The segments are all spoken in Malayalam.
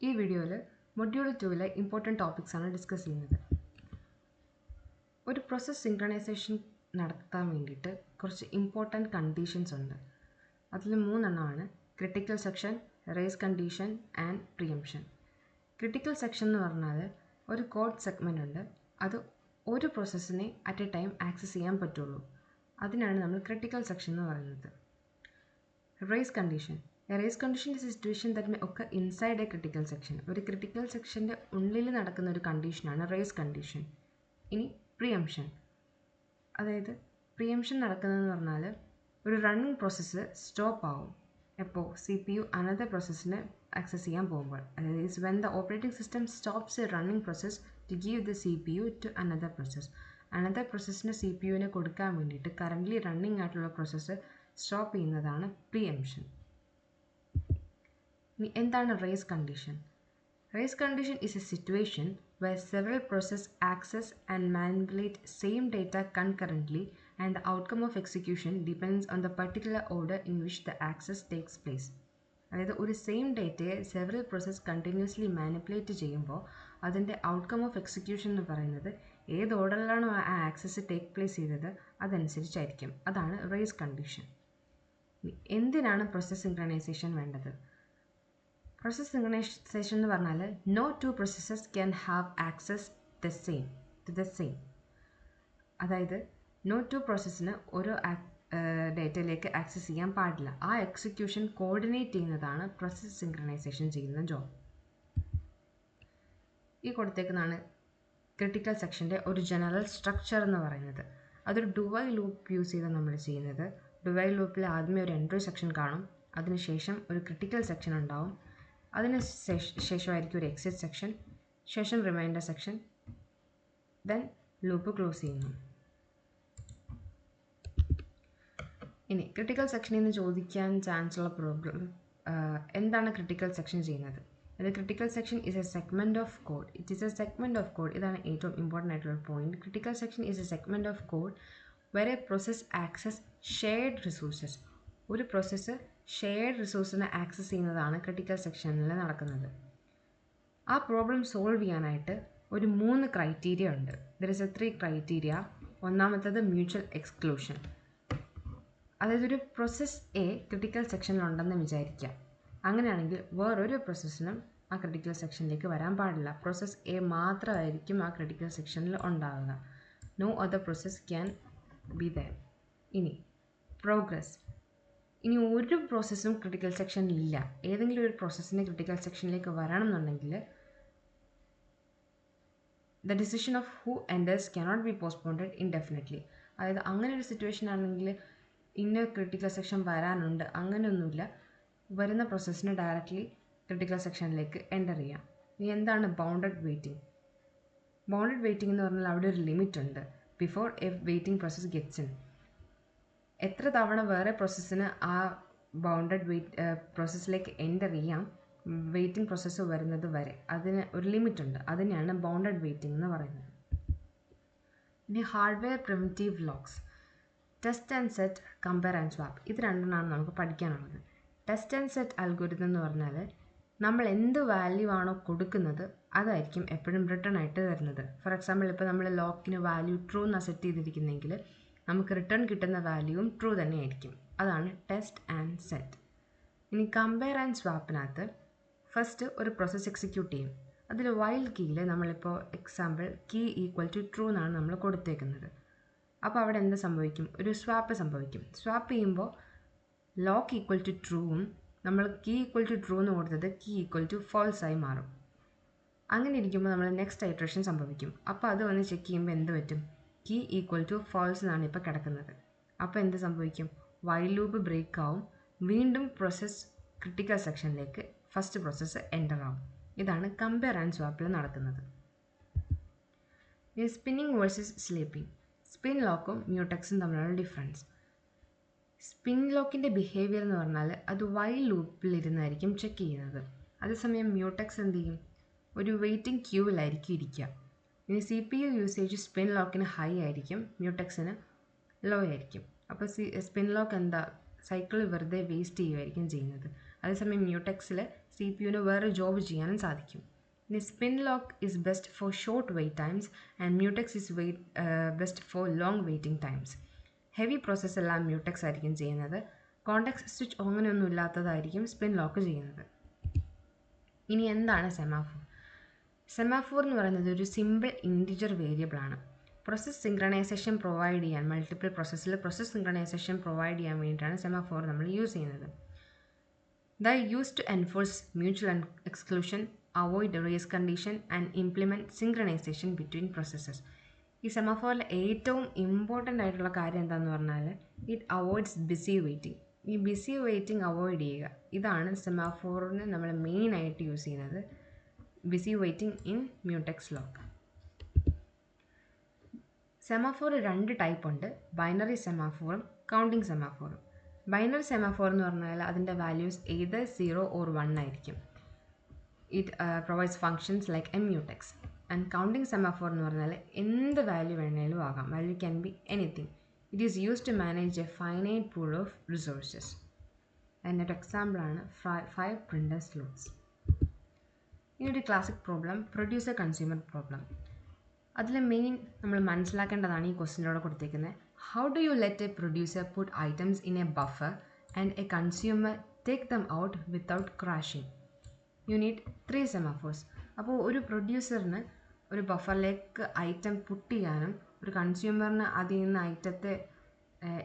ഈ വീഡിയോയിൽ മൊഡ്യൂൾ 2-ലെ ഇമ്പോർട്ടൻറ്റ് ടോപ്പിക്സാണ് ഡിസ്കസ് ചെയ്യുന്നത്. ഒരു പ്രോസസ് സിങ്ക്രണൈസേഷൻ നടത്താൻ വേണ്ടിയിട്ട് കുറച്ച് ഇമ്പോർട്ടൻറ്റ് കണ്ടീഷൻസ് ഉണ്ട്. അതിൽ 3 എണ്ണമാണ് critical section, race condition and preemption. Critical section എന്ന് പറഞ്ഞാൽ ഒരു കോഡ് സെഗ്മെൻ്റ് ഉണ്ട്, അത് ഒരു പ്രോസസ്സിനെ അറ്റ് എ ടൈം ആക്സസ് ചെയ്യാൻ പറ്റുള്ളൂ. അതിനാണ് നമ്മൾ ക്രിട്ടിക്കൽ സെക്ഷൻ എന്ന് പറയുന്നത്. Race condition. A race condition is a situation that may occur inside a critical section. ഒരു ക്രിട്ടിക്കൽ സെക്ഷൻ്റെ ഉള്ളിൽ നടക്കുന്ന ഒരു കണ്ടീഷനാണ് റേസ് കണ്ടീഷൻ. ഇനി പ്രിയംഷൻ. അതായത് പ്രിയംഷൻ നടക്കുന്നതെന്ന് പറഞ്ഞാൽ ഒരു റണ്ണിങ് പ്രോസസ്സ് സ്റ്റോപ്പ് ആവും എപ്പോൾ CPU അനദർ പ്രോസസ്സിനെ ആക്സസ് ചെയ്യാൻ പോകുമ്പോൾ. അതായത് is when the operating system stops a running process to give the CPU to another process. Another പ്രോസസ്സിന് CPUവിനെ കൊടുക്കാൻ വേണ്ടിയിട്ട് കറൻ്റ്ലി റണ്ണിങ് ആയിട്ടുള്ള പ്രോസസ്സ് സ്റ്റോപ്പ് ചെയ്യുന്നതാണ് പ്രിയംഷൻ. എന്താണ് race condition? Race condition is a situation where several processes access and manipulate same data concurrently and the outcome of execution depends on the particular order in which the access takes place. അതായത് ഒരു സെയിം ഡേറ്റയെ സെവറൽ പ്രോസസ്സ് കണ്ടിന്യൂസ്ലി മാനിപ്പുലേറ്റ് ചെയ്യുമ്പോൾ അതിൻ്റെ ഔട്ട്കം ഓഫ് എക്സിക്യൂഷൻ എന്ന് പറയുന്നത് ഏത് ഓർഡറിലാണോ ആ ആക്സസ് ടേക്ക് പ്ലേസ് ചെയ്തത് അതനുസരിച്ചായിരിക്കും. അതാണ് റേസ് കണ്ടീഷൻ. എന്തിനാണ് പ്രോസസ് സിങ്ക്രണൈസേഷൻ വേണ്ടത്? പ്രോസസ് സിങ്ക്രണൈസേഷൻ എന്ന് പറഞ്ഞാൽ no two processes can have access to the same. അതായത് നോ ടു പ്രോസസ്സിന് ഒരു ഡേറ്റയിലേക്ക് ആക്സസ് ചെയ്യാൻ പാടില്ല. ആ എക്സിക്യൂഷൻ കോർഡിനേറ്റ് ചെയ്യുന്നതാണ് പ്രോസസ് സിങ്ക്രണൈസേഷൻ ചെയ്യുന്ന ജോബ്. ഈ കൊടുത്തേക്കുന്നതാണ് ക്രിട്ടിക്കൽ സെക്ഷൻ്റെ ഒരു ജനറൽ സ്ട്രക്ചർ എന്ന് പറയുന്നത്. അതൊരു ഡുവൈ ലൂപ്പ് യൂസ് ചെയ്താണ് നമ്മൾ ചെയ്യുന്നത്. ഡുവൈ ലൂപ്പിൽ ആദ്യമേ ഒരു എൻട്രി സെക്ഷൻ കാണും, അതിനുശേഷം ഒരു ക്രിട്ടിക്കൽ സെക്ഷൻ ഉണ്ടാവും, അതിന് ശേഷമായിരിക്കും ഒരു എക്സിറ്റ് സെക്ഷൻ, ശേഷം reminder section, then loop close ചെയ്യുന്നു. ഇനി ക്രിട്ടിക്കൽ സെക്ഷനിൽ നിന്ന് ചോദിക്കാൻ ചാൻസ് ഉള്ള പ്രോബ്ലം എന്താണ് ക്രിട്ടിക്കൽ സെക്ഷൻ ചെയ്യുന്നത്? അത് critical section is A segment of code. It is A segment of code. ഇതാണ് ഏറ്റവും ഇമ്പോർട്ടൻ്റ് ആയിട്ടുള്ള point. Critical section is A segment of code where a process access shared resources. ഒരു പ്രോസസ്സ് ഷെയർഡ് റിസോഴ്സിനെ ആക്സസ് ചെയ്യുന്നതാണ് ക്രിട്ടിക്കൽ സെക്ഷനിൽ നടക്കുന്നത്. ആ പ്രോബ്ലം സോൾവ് ചെയ്യാനായിട്ട് ഒരു 3 ക്രൈറ്റീരിയ ഉണ്ട്. There is A 3 criteria. ഒന്നാമത്തത് മ്യൂച്വൽ എക്സ്ക്ലൂഷൻ. അതായത് ഒരു പ്രോസസ്സ് എ ക്രിട്ടിക്കൽ സെക്ഷനിലുണ്ടെന്ന് വിചാരിക്കാം. അങ്ങനെയാണെങ്കിൽ വേറൊരു പ്രോസസ്സിനും ആ ക്രിട്ടിക്കൽ സെക്ഷനിലേക്ക് വരാൻ പാടില്ല. പ്രോസസ്സ് എ മാത്രമായിരിക്കും ആ ക്രിട്ടിക്കൽ സെക്ഷനിൽ ഉണ്ടാവുക. No other process can be there. ഇനി പ്രോഗ്രസ്. ഇനി ഒരു പ്രോസസ്സും ക്രിട്ടിക്കൽ സെക്ഷനിലില്ല. ഏതെങ്കിലും ഒരു പ്രോസസ്സിനെ ക്രിട്ടിക്കൽ സെക്ഷനിലേക്ക് വരണം എന്നുണ്ടെങ്കിൽ the decision of who enters cannot be postponed indefinitely. അതായത് അങ്ങനെ ഒരു സിറ്റുവേഷൻ ആണെങ്കിൽ ഇന്ന ക്രിട്ടിക്കൽ സെക്ഷൻ വരാനുണ്ട് അങ്ങനെയൊന്നുമില്ല. വരുന്ന പ്രോസസ്സിന് ഡയറക്റ്റ്ലി ക്രിട്ടിക്കൽ സെക്ഷനിലേക്ക് എൻ്റർ ചെയ്യാം. ഇനി എന്താണ് ബൗണ്ടഡ് വെയിറ്റിംഗ്? ബൗണ്ടഡ് വെയിറ്റിംഗ് എന്ന് പറഞ്ഞാൽ അവിടെ ഒരു ലിമിറ്റ് ഉണ്ട്. Before A waiting process gets in. എത്ര തവണ വേറെ പ്രോസസ്സിന് ആ ബൗണ്ടഡ് പ്രോസസ്സിലേക്ക് എൻ്റർ ചെയ്യാം വെയിറ്റിംഗ് പ്രോസസ്സ് വരുന്നത് വരെ. അതിന് ഒരു ലിമിറ്റ് ഉണ്ട്. അതിനെയാണ് ബൗണ്ടഡ് വെയിറ്റിംഗ് എന്ന് പറയുന്നത്. ഇനി hardware primitive locks, test and set, compare and swap. ഇത് രണ്ടെണ്ണമാണ് നമുക്ക് പഠിക്കാനുള്ളത്. ടെസ്റ്റ് ആൻഡ് സെറ്റ് അൽഗോരിതം എന്ന് പറഞ്ഞാൽ നമ്മൾ എന്ത് വാല്യൂ ആണോ കൊടുക്കുന്നത് അതായിരിക്കും എപ്പോഴും റിട്ടേൺ ആയിട്ട് തരുന്നത്. ഫോർ എക്സാമ്പിൾ ഇപ്പോൾ നമ്മൾ ലോക്കിന് വാല്യൂ ട്രൂ എന്നാണ് സെറ്റ് ചെയ്തിരിക്കുന്നതെങ്കിൽ നമുക്ക് റിട്ടേൺ കിട്ടുന്ന വാല്യൂവും ട്രൂ തന്നെയായിരിക്കും. അതാണ് ടെസ്റ്റ് ആൻഡ് സെറ്റ്. ഇനി കമ്പയർ ആൻഡ് സ്വാപ്പിനകത്ത് ഫസ്റ്റ് ഒരു പ്രോസസ്സ് എക്സിക്യൂട്ട് ചെയ്യും. അതിൽ വൈൽ കീയിൽ നമ്മളിപ്പോൾ example key equal to true എന്നാണ് നമ്മൾ കൊടുത്തേക്കുന്നത്. അപ്പോൾ അവിടെ എന്ത് സംഭവിക്കും? ഒരു സ്വാപ്പ് സംഭവിക്കും. സ്വാപ്പ് ചെയ്യുമ്പോൾ ലോക്ക് ഈക്വൽ ടു ട്രൂവും നമ്മൾ കീ ഈക്വൽ ടു ട്രൂ എന്ന് കൊടുത്തത് കീ ഈക്വൽ ടു ഫാൾസ് ആയി മാറും. അങ്ങനെ ഇരിക്കുമ്പോൾ നമ്മൾ നെക്സ്റ്റ് ഐറ്ററേഷൻ സംഭവിക്കും. അപ്പോൾ അത് വന്ന് ചെക്ക് ചെയ്യുമ്പോൾ എന്ത് പറ്റും? കീ ഈക്വൽ ടു ഫാൾസ് എന്നാണ് ഇപ്പോൾ കിടക്കുന്നത്. അപ്പോൾ എന്ത് സംഭവിക്കും? വൈൽ ലൂപ്പ് ബ്രേക്ക് ആവും. വീണ്ടും പ്രോസസ്സ് ക്രിട്ടിക്കൽ സെക്ഷനിലേക്ക് ഫസ്റ്റ് പ്രോസസ്സ് എൻ്റർ ആവും. ഇതാണ് കമ്പയർ ആൻഡ് സ്വാപ്പിൽ നടക്കുന്നത്. ഇനി സ്പിന്നിങ് വേഴ്സസ് സ്ലീപ്പിംഗ്. സ്പിൻ ലോക്കും മ്യൂടെക്സും തമ്മിലുള്ള ഡിഫറൻസ്. സ്പിൻ ലോക്കിൻ്റെ ബിഹേവിയർ എന്ന് പറഞ്ഞാൽ അത് വൈൽ ലൂപ്പിലിരുന്നായിരിക്കും ചെക്ക് ചെയ്യുന്നത്. അതേസമയം മ്യൂടെക്സ് എന്ത് ചെയ്യും? ഒരു വെയിറ്റിംഗ് ക്യൂവിലായിരിക്കും ഇരിക്കുക. ഇനി CPU യൂസേജ് സ്പിൻ ലോക്കിന് ഹൈ ആയിരിക്കും, മ്യൂടെക്സിന് ലോ ആയിരിക്കും. അപ്പോൾ സ്പിൻ ലോക്ക് എന്താ സൈക്കിൾ വെറുതെ വേസ്റ്റ് ചെയ്യുമായിരിക്കും ചെയ്യുന്നത്. അതേസമയം മ്യൂടെക്സിൽ സി പി യുവിന് വേറെ ജോബ് ചെയ്യാനും സാധിക്കും. ഇനി spin lock is best for short wait times and mutex is best for long waiting times. Heavy process എല്ലാം മ്യൂടെക്സ് ആയിരിക്കും ചെയ്യുന്നത്. കോണ്ടാക്ട് സ്വിച്ച് അങ്ങനെയൊന്നും ഇല്ലാത്തതായിരിക്കും സ്പിൻ ലോക്ക് ചെയ്യുന്നത്. ഇനി എന്താണ് സെമാഫോർ? സെമാഫോർ എന്ന് പറയുന്നത് ഒരു സിമ്പിൾ ഇൻറ്റിജർ വേരിയബിൾ ആണ്. പ്രോസസ് സിങ്ക്രണൈസേഷൻ പ്രൊവൈഡ് ചെയ്യാൻ, മൾട്ടിപ്പിൾ പ്രോസസ്സിൽ പ്രോസസ് സിങ്ക്രണൈസേഷൻ പ്രൊവൈഡ് ചെയ്യാൻ വേണ്ടിയിട്ടാണ് സെമാഫോർ നമ്മൾ യൂസ് ചെയ്യുന്നത്. The use to enforce mutual exclusion, avoid race condition and implement synchronisation between processes. ഈ സെമാഫോറിൽ ഏറ്റവും ഇമ്പോർട്ടൻ്റ് ആയിട്ടുള്ള കാര്യം എന്താണെന്ന് പറഞ്ഞാൽ ഇറ്റ് അവോയ്ഡ്സ് ബിസി വെയിറ്റിംഗ്. ഈ ബിസി വെയിറ്റിംഗ് അവോയ്ഡ് ചെയ്യുക, ഇതാണ് സെമാഫോറിന് നമ്മൾ മെയിനായിട്ട് യൂസ് ചെയ്യുന്നത്. Busy waiting in mutex lock. Semaphore 2 type ഉണ്ട്, ബൈനറി സെമാഫോറും കൗണ്ടിങ് സെമാഫോറും. ബൈനറി സെമാഫോർ എന്ന് പറഞ്ഞാൽ അതിൻ്റെ വാല്യൂസ് either 0 or 1 ആയിരിക്കും. It provides functions like a mutex. And counting semaphore എന്ന് പറഞ്ഞാൽ എന്ത് വാല്യൂ വേണേലും ആകാം, value can be anything. It is use to manage a finite pool of resources. അതിൻ്റെ ഒരു എക്സാമ്പിളാണ് 5 പ്രിൻ്റർ സ്ലോട്ട്സ്. ഇനി ഒരു classic problem, producer consumer problem. അതിൽ മെയിൻ നമ്മൾ മനസ്സിലാക്കേണ്ടതാണ് ഈ ക്വസ്റ്റ്യനോടെ കൊടുത്തേക്കുന്നത്. How do you let a producer puttu items in a buffer and a consumer take them out without crashing? You need 3 semaphores. അപ്പോൾ ഒരു പ്രൊഡ്യൂസറിന് ഒരു ബഫറിലേക്ക് ഐറ്റം പുട്ട് ചെയ്യാനും ഒരു കൺസ്യൂമറിന് അതിൽ നിന്ന് ഐറ്റത്തെ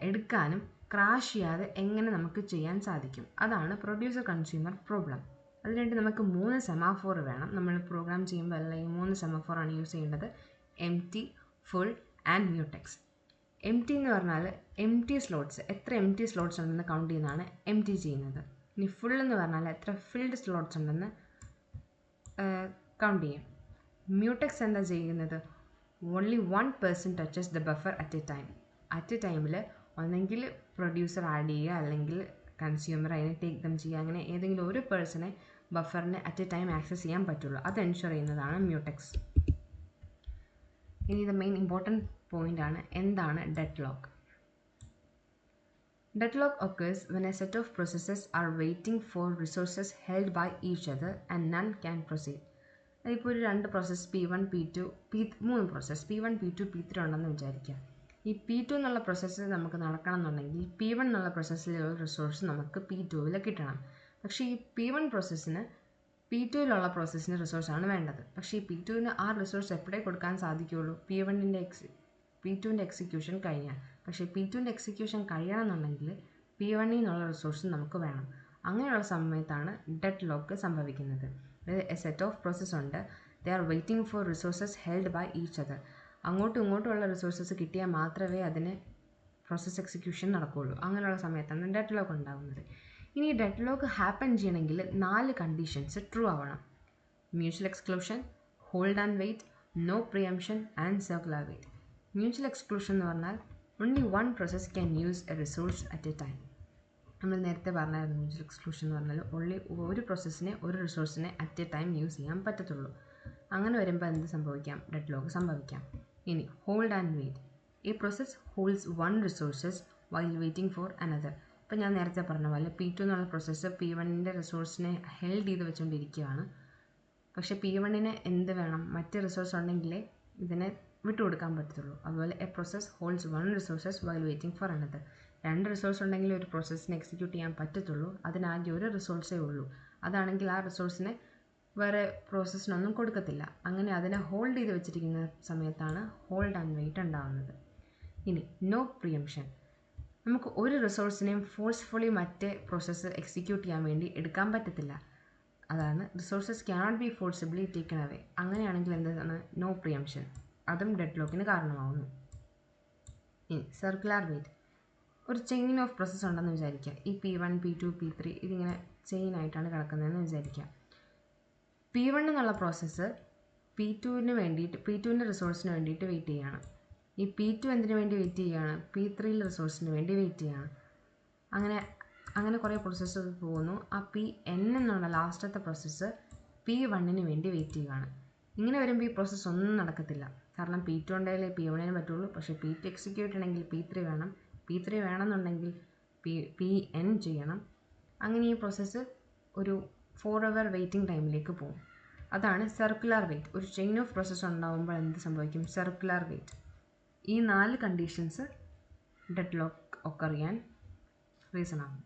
എടുക്കാനും ക്രാഷ് ചെയ്യാതെ എങ്ങനെ നമുക്ക് ചെയ്യാൻ സാധിക്കും? അതാണ് പ്രൊഡ്യൂസർ കൺസ്യൂമർ പ്രോബ്ലം. അതിനുവേണ്ടി നമുക്ക് 3 സെമാഫോർ വേണം. നമ്മൾ പ്രോഗ്രാം ചെയ്യുമ്പോൾ എല്ലാം ഈ 3 സെമാഫോറാണ് യൂസ് ചെയ്യേണ്ടത്: empty, full and mutex. Empty എന്ന് പറഞ്ഞാൽ എം ടി സ്ലോട്ട്സ്, എത്ര എം ടി സ്ലോട്ട്സ് ഉണ്ടെന്ന് കൗണ്ട് ചെയ്യുന്നതാണ് എം ടി ചെയ്യുന്നത്. ഇനി ഫുൾ എന്ന് പറഞ്ഞാൽ എത്ര ഫിൽഡ് സ്ലോട്ട്സ് ഉണ്ടെന്ന് കൗണ്ട് ചെയ്യും. മ്യൂടെക്സ് എന്താ ചെയ്യുന്നത്? Only 1 person touches the buffer at a time. At A ടൈമിൽ ഒന്നെങ്കിൽ പ്രൊഡ്യൂസർ ആഡ് ചെയ്യുക, അല്ലെങ്കിൽ കൺസ്യൂമർ അതിനെ ടേക്ക് ദം ചെയ്യുക. അങ്ങനെ ഏതെങ്കിലും ഒരു പേഴ്സണെ ബഫറിനെ അറ്റ് എ ടൈം ആക്സസ് ചെയ്യാൻ പറ്റുള്ളൂ. അത് എൻഷുർ ചെയ്യുന്നതാണ് മ്യൂടെക്സ്. ഇനി ഇത് മെയിൻ ഇമ്പോർട്ടൻറ്റ് പോയിൻ്റ് ആണ്, എന്താണ് dead lock? Deadlock occurs when a set of processes are waiting for resources held by each other and none can proceed. ഇപ്പോൾ ഒരു 2 process P1, P2, 3 process P1, P2, P3 ഉണ്ടെന്ന് വിചാരിക്കുക. ഈ P2 എന്നുള്ള പ്രോസസ്സ് നമുക്ക് നടക്കണം എന്നുണ്ടെങ്കിൽ P1 എന്നുള്ള പ്രോസസ്സിലുള്ള റിസോഴ്സ് നമുക്ക് P2വിൽ കിട്ടണം. പക്ഷേ ഈ P1 പ്രോസസ്സിന് P2വിലുള്ള പ്രോസസ്സിന് റിസോഴ്സാണ് വേണ്ടത്. പക്ഷേ ഈ P2വിന് ആ റിസോഴ്സ് എപ്പോഴേ കൊടുക്കാൻ സാധിക്കുകയുള്ളൂ? P2വിൻ്റെ എക്സിക്യൂഷൻ കഴിഞ്ഞാൽ. പക്ഷേ P2വിൻ്റെ എക്സിക്യൂഷൻ കഴിയണമെന്നുണ്ടെങ്കിൽ P1ൽ നിന്നുള്ള റിസോഴ്സ് നമുക്ക് വേണം. അങ്ങനെയുള്ള സമയത്താണ് ഡെഡ് ലോക്ക് സംഭവിക്കുന്നത്. അതായത് എ സെറ്റ് ഓഫ് പ്രോസസ്സ് ഉണ്ട്, they are waiting for resources held by each other. അങ്ങോട്ടും ഇങ്ങോട്ടുമുള്ള റിസോഴ്സസ് കിട്ടിയാൽ മാത്രമേ അതിന് പ്രോസസ്സ് എക്സിക്യൂഷൻ നടക്കുകയുള്ളൂ. അങ്ങനെയുള്ള സമയത്താണ് ഡെഡ് ലോക്ക് ഉണ്ടാകുന്നത്. ഇനി ഡെഡ് ലോക്ക് ഹാപ്പൻ ചെയ്യണമെങ്കിൽ 4 കണ്ടീഷൻസ് ട്രൂ ആവണം: mutual exclusion, hold and wait, no preemption and circular wait. Mutual exclusion എന്ന് പറഞ്ഞാൽ only 1 process can use a resource at a time. നമ്മൾ നേരത്തെ പറഞ്ഞായിരുന്നു മ്യൂച്വൽ എക്സ്ക്ലൂഷൻ എന്ന് പറഞ്ഞാൽ ഒരു പ്രോസസ്സിനെ ഒരു റിസോഴ്സിനെ അറ്റ് എ ടൈം യൂസ് ചെയ്യാൻ പറ്റത്തുള്ളൂ. അങ്ങനെ വരുമ്പോൾ എന്ത് സംഭവിക്കാം? ഡെഡ് ലോക്ക് സംഭവിക്കാം. ഇനി ഹോൾഡ് ആൻഡ് വെയിറ്റ്. ഈ process holds 1 resources while waiting for another. ഇപ്പം ഞാൻ നേരത്തെ പറഞ്ഞ പോലെ P2 എന്നുള്ള പ്രോസസ്സ് P1ൻ്റെ റിസോഴ്സിനെ ഹെൽഡ് ചെയ്ത് വെച്ചുകൊണ്ടിരിക്കുകയാണ്. പക്ഷേ P1ന് എന്ത് വേണം? മറ്റ് റിസോഴ്സ് ഉണ്ടെങ്കിലേ ഇതിനെ വിട്ടുകൊടുക്കാൻ പറ്റത്തുള്ളൂ. അതുപോലെ A process holds 1 resources while waiting for another. 2 resource ഉണ്ടെങ്കിൽ ഒരു പ്രോസസ്സിനെ എക്സിക്യൂട്ട് ചെയ്യാൻ പറ്റത്തുള്ളൂ. അതിനാകെ ഒരു റിസോഴ്സേ ഉള്ളൂ. അതാണെങ്കിൽ ആ റിസോഴ്സിനെ വേറെ പ്രോസസ്സിനൊന്നും കൊടുക്കത്തില്ല. അങ്ങനെ അതിനെ ഹോൾഡ് ചെയ്ത് വെച്ചിരിക്കുന്ന സമയത്താണ് ഹോൾഡ് ആൻഡ് വെയിറ്റ് ഉണ്ടാകുന്നത്. ഇനി നോ പ്രിയംഷൻ. നമുക്ക് ഒരു റിസോഴ്സിനെയും ഫോഴ്സ്ഫുള്ളി മറ്റേ പ്രോസസ്സ് എക്സിക്യൂട്ട് ചെയ്യാൻ വേണ്ടി എടുക്കാൻ പറ്റത്തില്ല. അതാണ് resources cannot B forcibly taken away. അങ്ങനെയാണെങ്കിൽ എന്താണ്? നോ പ്രിയംഷൻ. അതും ഡെഡ് ലോക്കിന് കാരണമാവുന്നു. ഇനി സർക്കുലർ വെയിറ്റ്. ഒരു ചെയിൻ ഓഫ് പ്രോസസ്സ് ഉണ്ടെന്ന് വിചാരിക്കുക. ഈ P1, P2, P3 ഇതിങ്ങനെ ചെയിൻ ആയിട്ടാണ് കിടക്കുന്നതെന്ന് വിചാരിക്കുക. P1 എന്നുള്ള പ്രോസസ്സ് P2ൻ്റെ റിസോഴ്സിന് വേണ്ടിയിട്ട് വെയിറ്റ് ചെയ്യുകയാണ്. ഈ P2 എന്തിനു വേണ്ടി വെയിറ്റ് ചെയ്യുകയാണ്? P3 റിസോഴ്സിന് വേണ്ടി വെയിറ്റ് ചെയ്യുകയാണ്. അങ്ങനെ കുറേ പ്രോസസ്സ് പോകുന്നു. ആ Pn എന്നുള്ള ലാസ്റ്റത്തെ പ്രോസസ്സ് P1ന് വേണ്ടി വെയിറ്റ് ചെയ്യുകയാണ്. ഇങ്ങനെ വരുമ്പോൾ ഈ പ്രോസസ്സ് ഒന്നും നടക്കത്തില്ല. കാരണം P2 ഉണ്ടെങ്കിലേ P1ന് പറ്റുള്ളൂ. പക്ഷേ P2 എക്സിക്യൂട്ട് ചെയ്യണമെങ്കിൽ P3 വേണം. P3 വേണമെന്നുണ്ടെങ്കിൽ Pn ചെയ്യണം. അങ്ങനെ ഈ പ്രോസസ്സ് ഒരു 4 അവർ വെയിറ്റിംഗ് ടൈമിലേക്ക് പോകും. അതാണ് സർക്കുലർ വെയിറ്റ്. ഒരു ചെയിൻ ഓഫ് പ്രോസസ്സ് ഉണ്ടാകുമ്പോൾ എന്ത് സംഭവിക്കും? Circular wait. ഈ 4 കണ്ടീഷൻസ് ഡെഡ് ലോക്ക് ഒക്കർ ചെയ്യാൻ റീസൺ ആകും.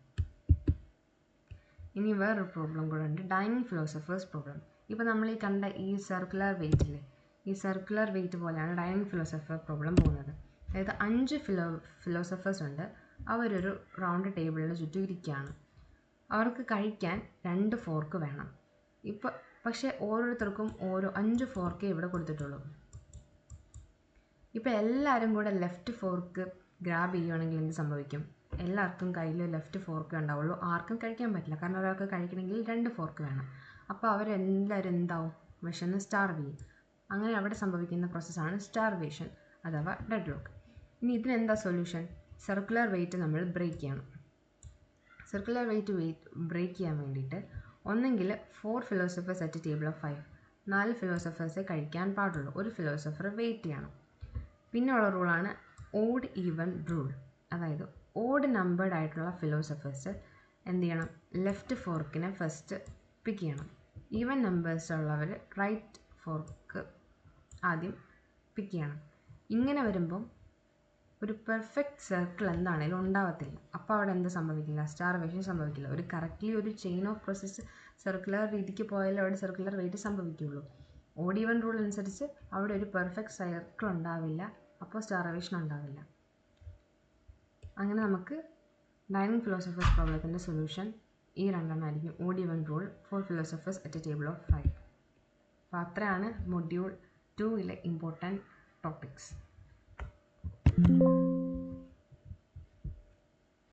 ഇനി വേറൊരു പ്രോബ്ലം കൂടെ ഉണ്ട്, ഡൈനിങ് ഫിലോസഫേഴ്സ് പ്രോബ്ലം. ഇപ്പോൾ നമ്മൾ ഈ കണ്ട ഈ സർക്കുലർ വെയിറ്റില്ലേ, ഈ സർക്കുലർ വെയിറ്റ് പോലെയാണ് ഡൈനിങ് ഫിലോസഫർ പ്രോബ്ലം പോകുന്നത്. അതായത് 5 ഫിലോസഫേഴ്സ് ഉണ്ട്. അവരൊരു റൗണ്ട് ടേബിളിന് ചുറ്റും ഇരിക്കുകയാണ്. അവർക്ക് കഴിക്കാൻ 2 ഫോർക്ക് വേണം. പക്ഷേ ഓരോരുത്തർക്കും 5 ഫോർക്കേ ഇവിടെ കൊടുത്തിട്ടുള്ളൂ. ഇപ്പോൾ എല്ലാവരും കൂടെ ലെഫ്റ്റ് ഫോർക്ക് ഗ്രാബ് ചെയ്യുകയാണെങ്കിൽ എന്ത് സംഭവിക്കും? എല്ലാവർക്കും കയ്യിൽ ലെഫ്റ്റ് ഫോർക്ക് ഉണ്ടാവുള്ളൂ. ആർക്കും കഴിക്കാൻ പറ്റില്ല, കാരണം ഒരാൾക്ക് കഴിക്കണമെങ്കിൽ 2 ഫോർക്ക് വേണം. അപ്പോൾ അവരെല്ലാവരും എന്താവും? വിശന്ന് സ്റ്റാർവ് ചെയ്യും. അങ്ങനെ അവിടെ സംഭവിക്കുന്ന പ്രോസസ്സാണ് സ്റ്റാർവേഷൻ അഥവാ ഡെഡ് ലോക്ക്. ഇനി ഇതിനെന്താ സൊല്യൂഷൻ? സർക്കുലർ വെയിറ്റ് നമ്മൾ ബ്രേക്ക് ചെയ്യണം. സർക്കുലർ വെയിറ്റ് ബ്രേക്ക് ചെയ്യാൻ വേണ്ടിയിട്ട് ഒന്നെങ്കിൽ 4 ഫിലോസഫേഴ്സ് അറ്റ് ടേബിൾ ഓഫ് 5, 4 ഫിലോസഫേഴ്സേ കഴിക്കാൻ പാടുള്ളൂ, ഒരു ഫിലോസഫർ വെയിറ്റ് ചെയ്യണം. പിന്നെയുള്ള റൂളാണ് ഓഡ് ഈവൻ റൂൾ. അതായത് ഓഡ് നമ്പേർഡ് ആയിട്ടുള്ള ഫിലോസഫേഴ്സ് എന്ത് ചെയ്യണം? ലെഫ്റ്റ് ഫോർക്കിനെ ഫസ്റ്റ് പിക്ക് ചെയ്യണം. ഈവൻ നമ്പേഴ്സ് ഉള്ളവർ റൈറ്റ് ഫോർക്ക് ആദ്യം പിക്ക് ചെയ്യണം. ഇങ്ങനെ വരുമ്പം ഒരു പെർഫെക്റ്റ് സർക്കിൾ എന്താണേലും ഉണ്ടാവത്തില്ല. അപ്പോൾ അവിടെ എന്ത് സംഭവിക്കില്ല? സ്റ്റാർവേഷൻ സംഭവിക്കില്ല. ഒരു കറക്റ്റ്ലി ഒരു ചെയിൻ ഓഫ് പ്രോസസ്സ് സർക്കുലർ രീതിക്ക് പോയാലും അവിടെ സർക്കുലർ വെയിറ്റ് സംഭവിക്കുകയുള്ളൂ. ഓഡ് ഈവൻ റൂൾ അനുസരിച്ച് അവിടെ ഒരു പെർഫെക്റ്റ് സർക്കിൾ ഉണ്ടാവില്ല, അപ്പോൾ സ്റ്റാർവേഷൻ ഉണ്ടാവില്ല. അങ്ങനെ നമുക്ക് ഡൈനിങ് ഫിലോസഫേഴ്സ് പ്രോബ്ലത്തിൻ്റെ സൊല്യൂഷൻ ഈ രണ്ടെണ്ണമായിരിക്കും. Odd even rule, 4 philosophers at a table of 5. അപ്പോൾ അത്രയാണ് മൊഡ്യൂൾ 2 ഇമ്പോർട്ടൻറ്റ് ടോപ്പിക്സ്.